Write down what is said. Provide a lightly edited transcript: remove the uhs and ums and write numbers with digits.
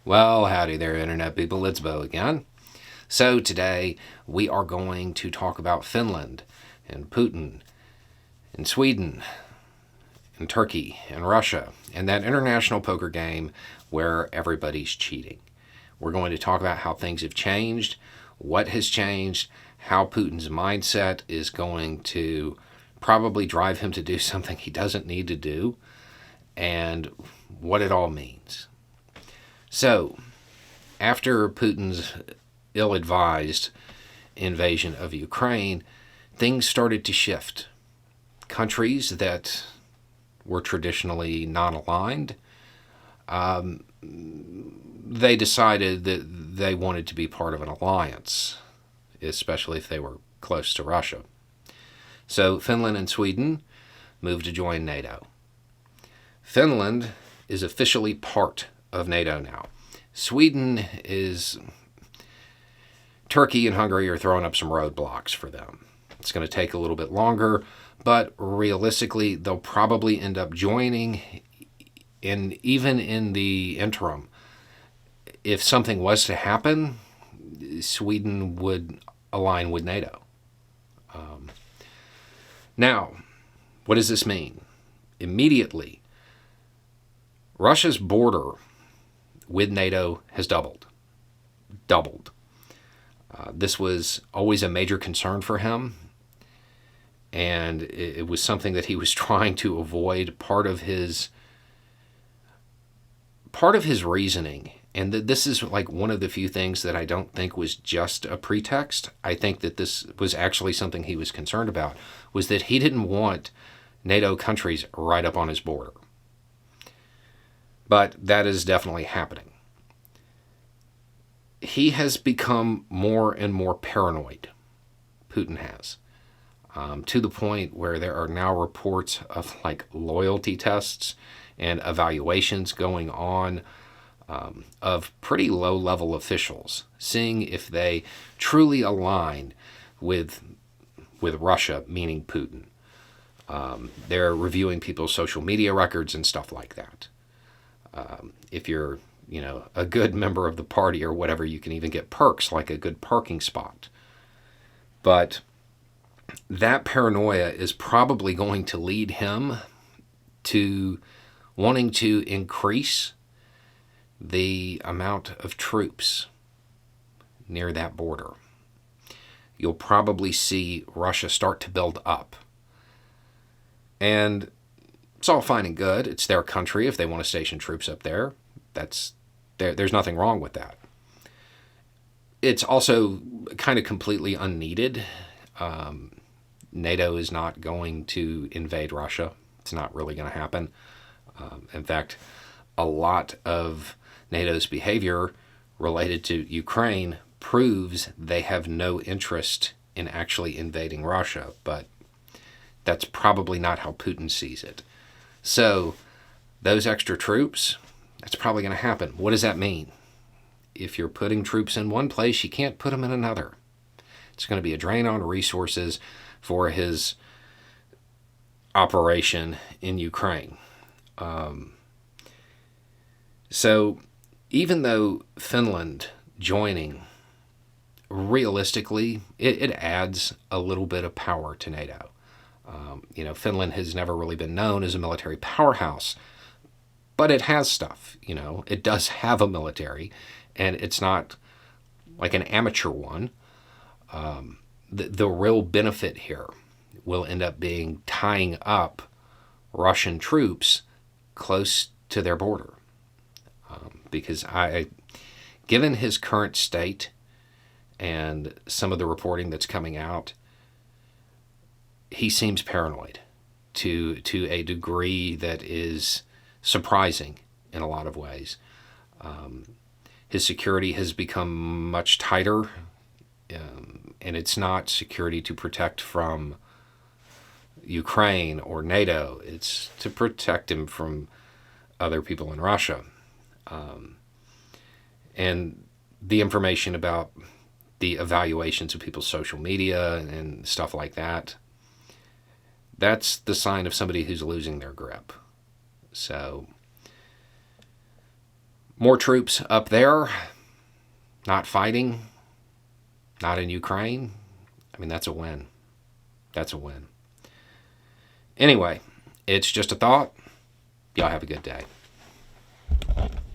Well, howdy there, Internet people. It's Bo again. So, today we are going to talk about Finland and Putin and Sweden and Turkey and Russia and that international poker game where everybody's cheating. We're going to talk about how things have changed, what has changed, how Putin's mindset is going to probably drive him to do something he doesn't need to do, and what it all means. So, after Putin's ill-advised invasion of Ukraine, things started to shift. Countries that were traditionally non-aligned, they decided that they wanted to be part of an alliance, especially if they were close to Russia. So Finland and Sweden moved to join NATO. Finland is officially part of NATO now. Sweden is... Turkey and Hungary are throwing up some roadblocks for them. It's going to take a little bit longer, but realistically, they'll probably end up joining. And even in the interim, if something was to happen, Sweden would align with NATO. Now, what does this mean? Immediately, Russia's border with NATO has doubled. This was always a major concern for him, and it was something that he was trying to avoid. Part of his reasoning, and this is like one of the few things that I don't think was just a pretext. I think that this was actually something he was concerned about, was that he didn't want NATO countries right up on his border. But that is definitely happening. He has become more and more paranoid, Putin has, to the point where there are now reports of like loyalty tests and evaluations going on of pretty low-level officials, seeing if they truly align with Russia, meaning Putin. They're reviewing people's social media records and stuff like that. If you're a good member of the party or whatever, you can even get perks like a good parking spot. But that paranoia is probably going to lead him to wanting to increase the amount of troops near that border. You'll probably see Russia start to build up. And it's all fine and good. It's their country. If they want to station troops up there, there's nothing wrong with that. It's also kind of completely unneeded. NATO is not going to invade Russia. It's not really going to happen. In fact, a lot of NATO's behavior related to Ukraine proves they have no interest in actually invading Russia, but that's probably not how Putin sees it. So, those extra troops, that's probably going to happen. What does that mean? If you're putting troops in one place, you can't put them in another. It's going to be a drain on resources for his operation in Ukraine. So, even though Finland joining, realistically, it adds a little bit of power to NATO. Finland has never really been known as a military powerhouse, but it has stuff. It does have a military, and it's not like an amateur one. The real benefit here will end up being tying up Russian troops close to their border. Because given his current state and some of the reporting that's coming out, he seems paranoid to a degree that is surprising in a lot of ways. His security has become much tighter, and it's not security to protect from Ukraine or NATO. It's to protect him from other people in Russia. And the information about the evaluations of people's social media and stuff like that, that's the sign of somebody who's losing their grip. So More troops up there, not fighting, not in Ukraine. I mean, that's a win. That's a win. Anyway, it's just a thought. Y'all have a good day.